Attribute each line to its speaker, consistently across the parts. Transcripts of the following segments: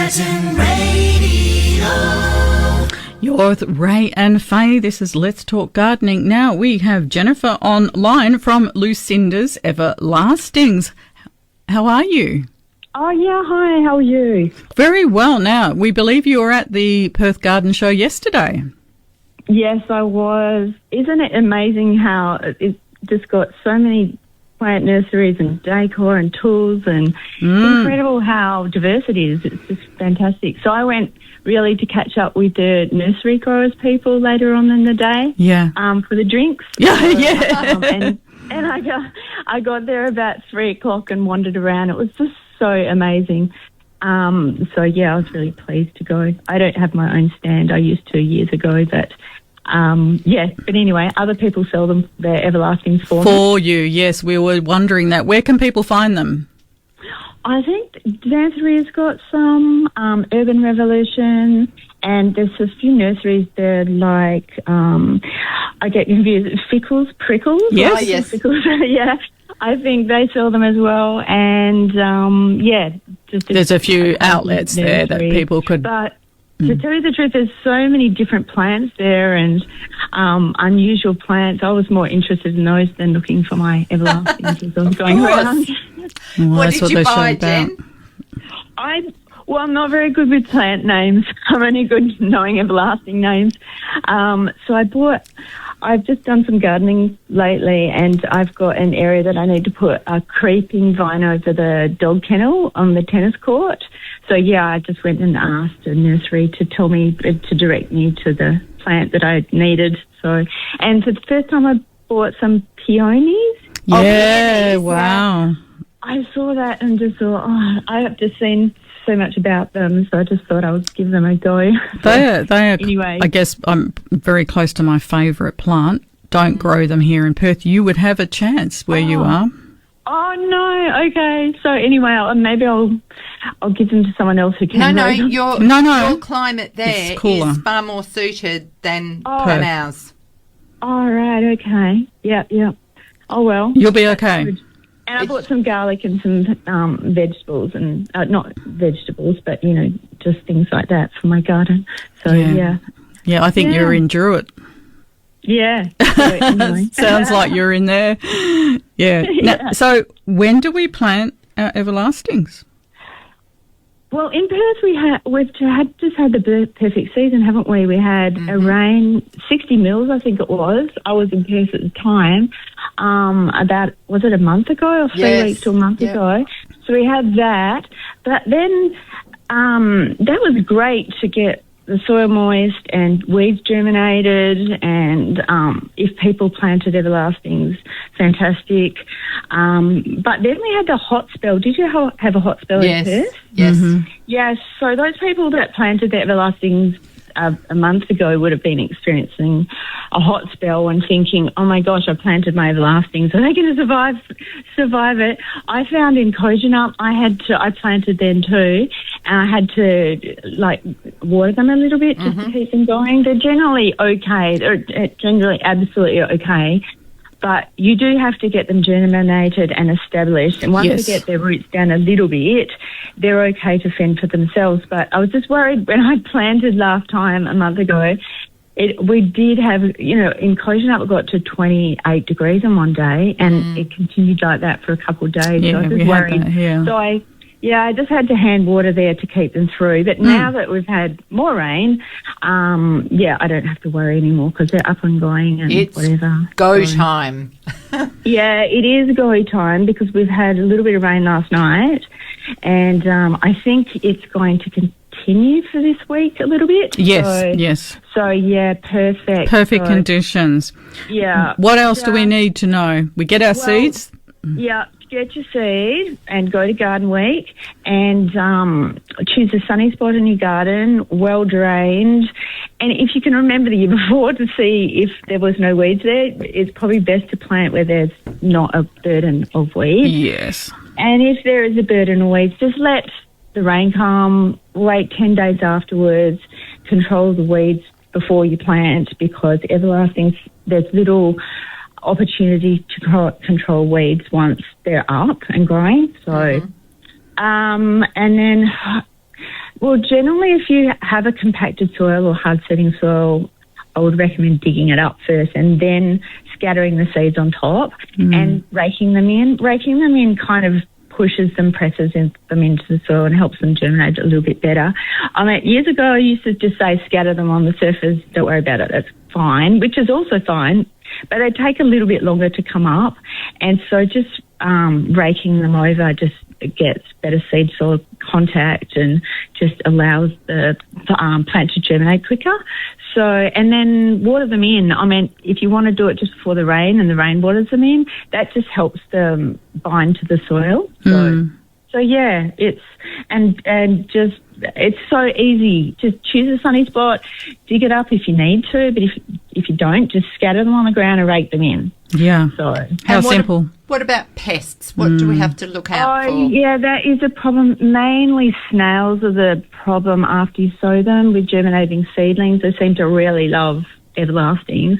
Speaker 1: Garden Radio.
Speaker 2: You're with Ray and Faye. This is Let's Talk Gardening. Now we have Jennifer online from Lucinda's Everlastings. How are you?
Speaker 3: Oh, yeah. Hi, how are you?
Speaker 2: Very well. Now, we believe you were at the Perth Garden Show yesterday.
Speaker 3: Yes, I was. Isn't it amazing how it's just got so many plant nurseries and decor and tools, and incredible how diverse it is. It's just fantastic. So I went really to catch up with the nursery growers people later on in the day.
Speaker 2: Yeah.
Speaker 3: For the drinks.
Speaker 2: Yeah,
Speaker 3: so,
Speaker 2: yeah.
Speaker 3: And I got there about 3:00 and wandered around. It was just so amazing. So yeah, I was really pleased to go. I don't have my own stand. I used to years ago, but yeah. But anyway, other people sell them. They're Everlastings for me.
Speaker 2: For you, yes. We were wondering that. Where can people find them?
Speaker 3: I think Nursery's got some, Urban Revolution, and there's a few nurseries there like, I get confused, Prickles?
Speaker 2: Yes.
Speaker 3: Oh, yes. Pickles, yeah. I think they sell them as well, and, yeah.
Speaker 2: There's a few outlets there that people could...
Speaker 3: But to tell you the truth, there's so many different plants there and unusual plants. I was more interested in those than looking for my Everlastings as I was going around.
Speaker 2: Well,
Speaker 4: what did you buy, Jen?
Speaker 3: I'm not very good with plant names. I'm only good knowing everlasting names. So I've just done some gardening lately, and I've got an area that I need to put a creeping vine over the dog kennel on the tennis court. So, yeah, I just went and asked a nursery to tell me, to direct me to the plant that I needed. And for the first time I bought some peonies.
Speaker 2: Yeah, wow.
Speaker 3: I saw that and just thought, I have just seen so much about them, so I just thought I would give them a go.
Speaker 2: They are
Speaker 3: anyway.
Speaker 2: I guess I'm very close to my favourite plant. Don't grow them here in Perth. You would have a chance where you are.
Speaker 3: Oh, no. Okay. So anyway, maybe I'll give them to someone else who can.
Speaker 4: No,
Speaker 3: grow them.
Speaker 4: your climate there
Speaker 2: is
Speaker 4: far more suited than ours.
Speaker 3: All right. Okay. Yep. Oh, well.
Speaker 2: You'll be okay.
Speaker 3: Good. And I bought some garlic and some vegetables, and not vegetables, but, just things like that for my garden. So, yeah.
Speaker 2: Yeah, I think you're in Druitt.
Speaker 3: Yeah. So, anyway.
Speaker 2: Sounds like you're in there. Yeah. Now, so when do we plant our Everlastings?
Speaker 3: Well, in Perth we've just had the perfect season, haven't we? We had a rain, 60 mils, I think it was. I was in Perth at the time. Was it a month ago or 3 weeks to a month ago? So we had that. But then that was great to get the soil moist and weeds germinated, and if people planted Everlastings, fantastic. But then we had the hot spell. Did you have a hot spell in Perth?
Speaker 4: Yes.
Speaker 3: Yes. So those people that planted the Everlastings a month ago would have been experiencing a hot spell and thinking, oh my gosh, I planted my Everlastings. Are they going to survive it? I found in Kojonup I planted then too, and I had to water them a little bit just to keep them going. They're generally okay. They're generally absolutely okay. But you do have to get them germinated and established. And once they get their roots down a little bit, they're okay to fend for themselves. But I was just worried when I planted last time a month ago, we did have, in Kojonup it got to 28 degrees in one day, and it continued like that for a couple of days.
Speaker 2: Yeah,
Speaker 3: so I was just worried. So I just had to hand water there to keep them through. But now that we've had more rain, I don't have to worry anymore because they're up and going and whatever.
Speaker 4: Go time.
Speaker 3: Yeah, it is go time because we've had a little bit of rain last night, and I think it's going to continue for this week a little bit.
Speaker 2: Yes.
Speaker 3: So, yeah, perfect.
Speaker 2: Perfect conditions.
Speaker 3: Yeah.
Speaker 2: What else do we need to know? We get our seeds?
Speaker 3: Yeah. Get your seed and go to Garden Week and choose a sunny spot in your garden, well drained. And if you can remember the year before to see if there was no weeds there, it's probably best to plant where there's not a burden of weeds.
Speaker 2: Yes.
Speaker 3: And if there is a burden of weeds, just let the rain come, wait 10 days afterwards, control the weeds before you plant, because Everlastings, there's little opportunity to control weeds once they're up and growing. So, and then Well, generally, if you have a compacted soil or hard-setting soil, I would recommend digging it up first and then scattering the seeds on top and raking them in. Raking them in kind of pushes them, presses them into the soil and helps them germinate a little bit better. I mean, years ago, I used to just say scatter them on the surface, don't worry about it, that's fine, which is also fine, but they take a little bit longer to come up. And so just raking them over just gets better seed soil contact and just allows the plant to germinate quicker. So, and then water them in. I mean, if you want to do it just before the rain and the rain waters them in, that just helps them bind to the soil. So yeah, it's so easy. Just choose a sunny spot, dig it up if you need to, but if you don't, just scatter them on the ground and rake them in.
Speaker 2: Yeah.
Speaker 3: So
Speaker 2: how simple.
Speaker 4: What about pests? What do we have to look out for?
Speaker 3: Yeah, that is a problem. Mainly snails are the problem after you sow them with germinating seedlings. They seem to really love everlastings.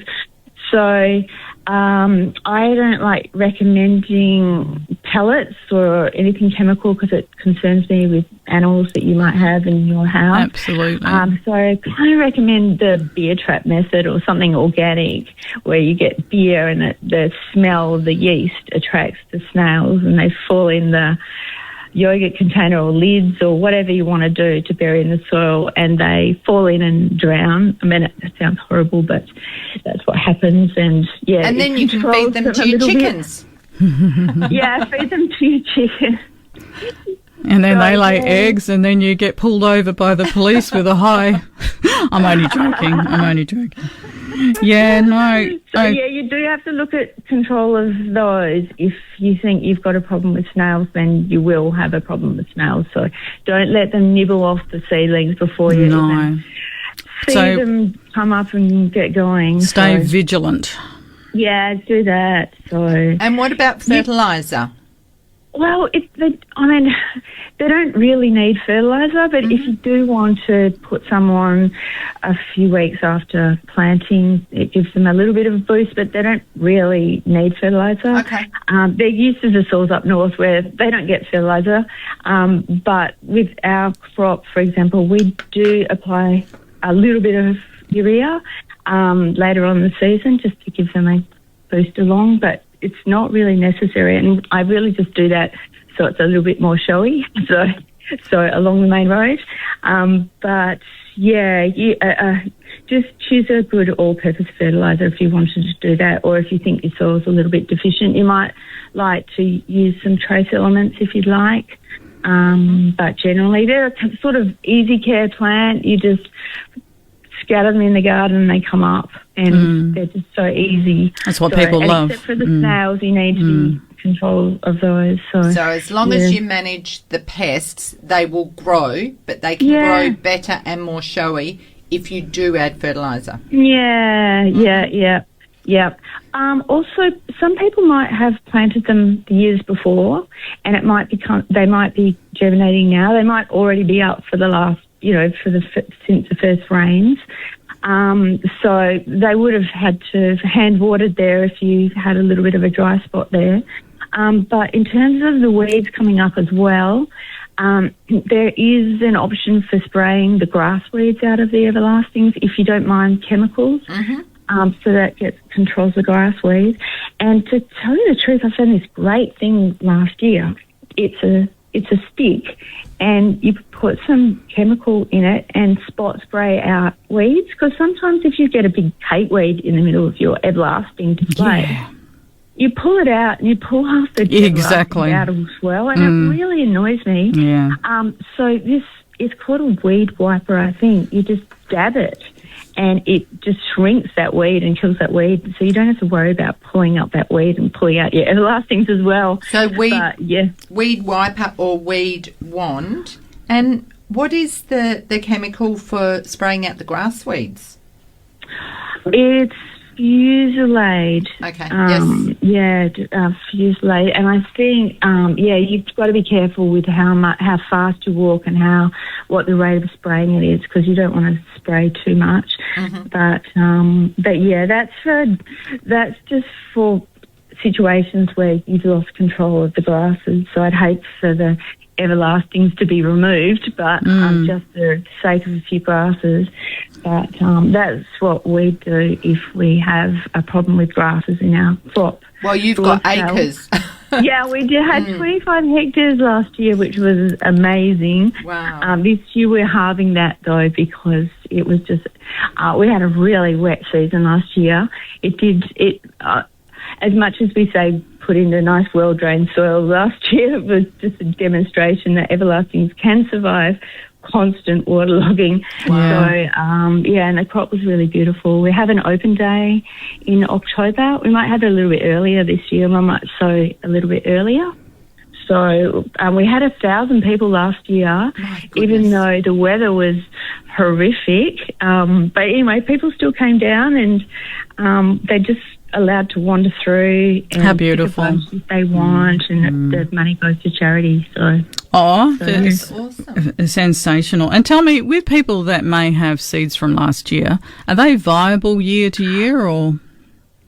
Speaker 3: So I don't like recommending pellets or anything chemical because it concerns me with animals that you might have in your house.
Speaker 2: Absolutely.
Speaker 3: So I kind of recommend the beer trap method or something organic where you get beer and the smell of the yeast attracts the snails and they fall in the yogurt container or lids or whatever you want to do to bury in the soil and they fall in and drown. I mean, it sounds horrible, but that's what happens. And yeah,
Speaker 4: and then you can feed them to your chickens.
Speaker 3: Yeah, feed them to your chickens.
Speaker 2: And then they lay eggs and then you get pulled over by the police with a high. I'm only joking. Yeah, no.
Speaker 3: So, yeah, you do have to look at control of those. If you think you've got a problem with snails, then you will have a problem with snails. So don't let them nibble off the seedlings before you even see them come up and get going.
Speaker 2: Stay vigilant.
Speaker 3: Yeah, do that. So.
Speaker 4: And what about fertiliser?
Speaker 3: Well, they don't really need fertiliser, but if you do want to put some on a few weeks after planting, it gives them a little bit of a boost, but they don't really need fertiliser.
Speaker 4: Okay.
Speaker 3: They're used to the soils up north where they don't get fertiliser, but with our crop, for example, we do apply a little bit of urea later on in the season just to give them a boost along, but it's not really necessary, and I really just do that so it's a little bit more showy, so along the main road. But yeah, just choose a good all-purpose fertiliser if you wanted to do that, or if you think your soil's a little bit deficient, you might like to use some trace elements if you'd like. But generally, they're a sort of easy care plant. You just scatter them in the garden and they come up, and they're just so easy.
Speaker 2: That's what people love.
Speaker 3: Except for the snails, you need to be control of those. So
Speaker 4: as long as you manage the pests, they will grow, but they can grow better and more showy if you do add fertiliser.
Speaker 3: Yeah. Also, some people might have planted them the years before, and they might be germinating now. They might already be up for the last, since the first rains. So they would have had to have hand watered there if you had a little bit of a dry spot there. But in terms of the weeds coming up as well, there is an option for spraying the grass weeds out of the everlastings if you don't mind chemicals. So that controls the grass weeds. And to tell you the truth, I found this great thing last year. It's a stick, and you put some chemical in it and spot spray out weeds, because sometimes if you get a big cakeweed in the middle of your everlasting display, you pull it out and you pull half the everlasting out as well, and it really annoys me. So this is called a weed wiper, I think. You just dab it and it just shrinks that weed and kills that weed, so you don't have to worry about pulling up that weed and pulling out your everlastings as well.
Speaker 4: So weed wiper or weed wand. And what is the chemical for spraying out the grass weeds?
Speaker 3: It's Fusilade.
Speaker 4: Okay,
Speaker 3: Fusilade. And I think, you've got to be careful with how fast you walk and what the rate of spraying it is, because you don't want to spray too much. But yeah, that's just for situations where you've lost control of the grasses. So I'd hate for the everlastings to be removed, but just for the sake of a few grasses. But that's what we do if we have a problem with grasses in our crop.
Speaker 4: Well, you've got acres.
Speaker 3: Yeah, we had 25 hectares last year, which was amazing.
Speaker 4: Wow.
Speaker 3: This year we're halving that, though, because it was just we had a really wet season last year. As much as we say put in a nice well-drained soil last year, it was just a demonstration that everlastings can survive constant waterlogging.
Speaker 2: Wow.
Speaker 3: So, and the crop was really beautiful. We have an open day in October. We might have it a little bit earlier this year. We might sow a little bit earlier. So we had 1,000 people last year, even though the weather was horrific. But anyway, people still came down and they just allowed to wander through and
Speaker 2: how beautiful
Speaker 3: if they want, and the money goes to charity. So
Speaker 2: that's
Speaker 4: awesome.
Speaker 2: Sensational. And tell me, with people that may have seeds from last year, are they viable year to year, or?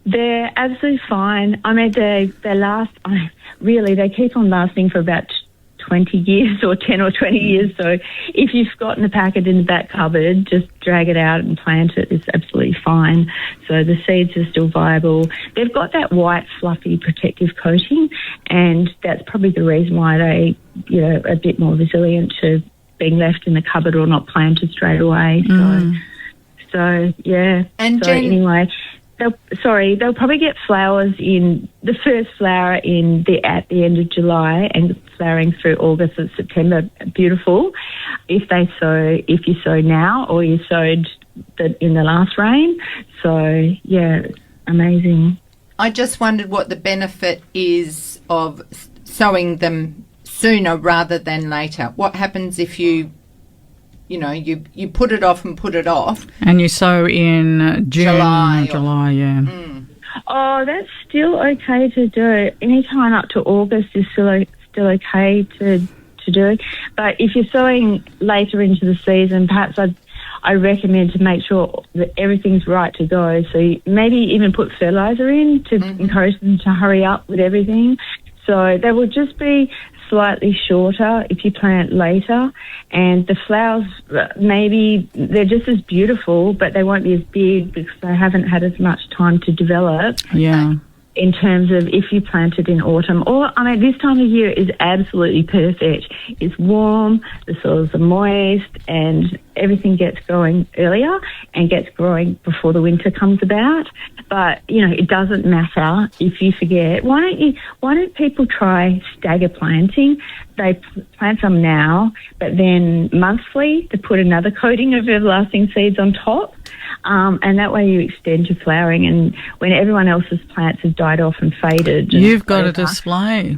Speaker 3: They're absolutely fine. I mean, they last, really, they keep on lasting for about 20 years or 10 or 20 years. So if you've gotten a packet in the back cupboard, just drag it out and plant it. It's absolutely fine. So the seeds are still viable. They've got that white, fluffy, protective coating, and that's probably the reason why they, are a bit more resilient to being left in the cupboard or not planted straight away. So yeah.
Speaker 4: And
Speaker 3: so
Speaker 4: Jen,
Speaker 3: anyway, they'll probably get flowers in the first flower at the end of July and flowering through August and September. Beautiful. If you sow now or you sowed in the last rain. So yeah, amazing.
Speaker 4: I just wondered what the benefit is of sowing them sooner rather than later. What happens if you put it off and put it off.
Speaker 2: And you sow in June,
Speaker 4: July,
Speaker 2: yeah.
Speaker 3: Oh, that's still okay to do. Any time up to August is still okay to do. But if you're sowing later into the season, perhaps I recommend to make sure that everything's right to go. So you maybe even put fertiliser in to encourage them to hurry up with everything. So they will just be slightly shorter if you plant later, and the flowers, maybe they're just as beautiful, but they won't be as big because they haven't had as much time to develop.
Speaker 2: Yeah.
Speaker 3: In terms of if you planted in autumn, or this time of year is absolutely perfect. It's warm, the soils are moist, and everything gets going earlier and gets growing before the winter comes about. But it doesn't matter if you forget. Why don't people try stagger planting? They plant some now, but then monthly they put another coating of everlasting seeds on top. And that way you extend your flowering, and when everyone else's plants have died off and faded.
Speaker 2: You've got a display.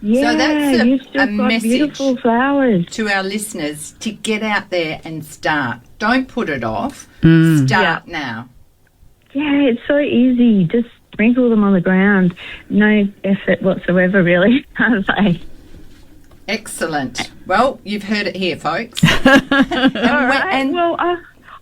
Speaker 3: Yeah,
Speaker 4: so that's
Speaker 3: you've still got
Speaker 4: message
Speaker 3: beautiful flowers.
Speaker 4: to our listeners to get out there and start. Don't put it off. Start now.
Speaker 3: Yeah, it's so easy. Just sprinkle them on the ground. No effort whatsoever, really, can't say.
Speaker 4: Excellent. Well, you've heard it here, folks.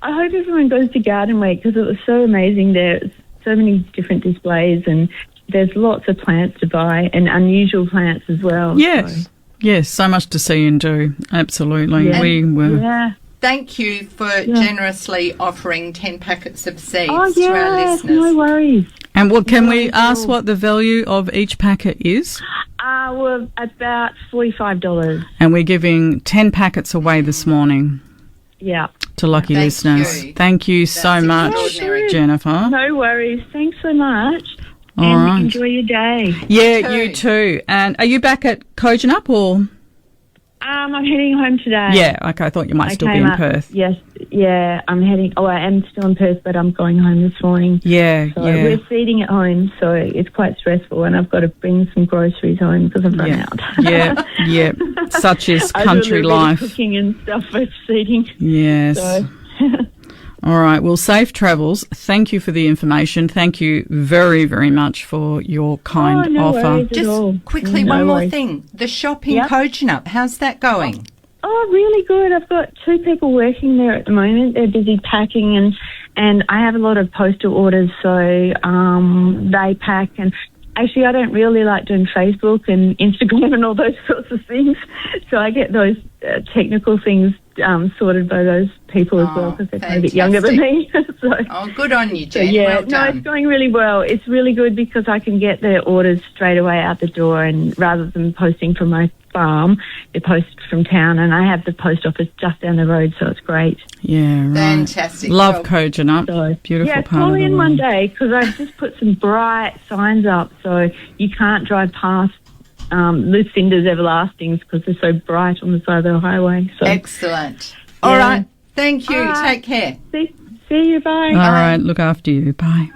Speaker 3: I hope everyone goes to Garden Week because it was so amazing. There's so many different displays and there's lots of plants to buy and unusual plants as well.
Speaker 2: Yes. Yes, so much to see and do. Absolutely.
Speaker 3: Yeah.
Speaker 2: We were.
Speaker 3: Yeah.
Speaker 4: Thank you for generously offering 10 packets of seeds to our listeners.
Speaker 3: No worries.
Speaker 2: And can we ask what the value of each packet is?
Speaker 3: We're about $45.
Speaker 2: And we're giving 10 packets away this morning.
Speaker 3: Yeah.
Speaker 2: To lucky listeners. Thank you so much, Jennifer.
Speaker 3: No worries. Thanks so much.
Speaker 2: All right.
Speaker 3: Enjoy your day.
Speaker 2: Yeah, you too. And are you back at Kojonup or?
Speaker 3: I'm heading home today.
Speaker 2: Yeah, okay. I thought you might still be in Perth.
Speaker 3: Yes, yeah. I am still in Perth, but I'm going home this morning.
Speaker 2: Yeah,
Speaker 3: so we're seeding at home, so it's quite stressful, and I've got to bring some groceries home because I've run out.
Speaker 2: yeah. Such is country
Speaker 3: I do a little
Speaker 2: life.
Speaker 3: bit of cooking and stuff for seeding.
Speaker 2: Yes.
Speaker 3: So.
Speaker 2: All right. Well, safe travels. Thank you for the information. Thank you very, very much for your kind offer.
Speaker 4: Just quickly, one more thing. The shop in Kojonup, how's that going?
Speaker 3: Oh, really good. I've got 2 people working there at the moment. They're busy packing and I have a lot of postal orders, so they pack and Actually, I don't really like doing Facebook and Instagram and all those sorts of things. So I get those technical things sorted by those people as well, because they're a bit younger than me.
Speaker 4: Good on you, Jen.
Speaker 3: Yeah,
Speaker 4: well done.
Speaker 3: no, it's going really well. It's really good because I can get their orders straight away out the door, and rather than posting from my farm, they post from town, and I have the post office just down the road, so it's great.
Speaker 2: Yeah, right.
Speaker 4: Fantastic.
Speaker 2: Love
Speaker 4: Well,
Speaker 2: Kojonup.
Speaker 3: So,
Speaker 2: Beautiful
Speaker 3: yeah,
Speaker 2: part
Speaker 3: call
Speaker 2: of the
Speaker 3: in
Speaker 2: world.
Speaker 3: one day, because I've just put some bright signs up so you can't drive past Lucinda's Everlastings because they're so bright on the side of the highway. So
Speaker 4: excellent. All right. Thank you.
Speaker 3: All right.
Speaker 4: Take care.
Speaker 3: See you. Bye.
Speaker 2: All right, look after you. Bye.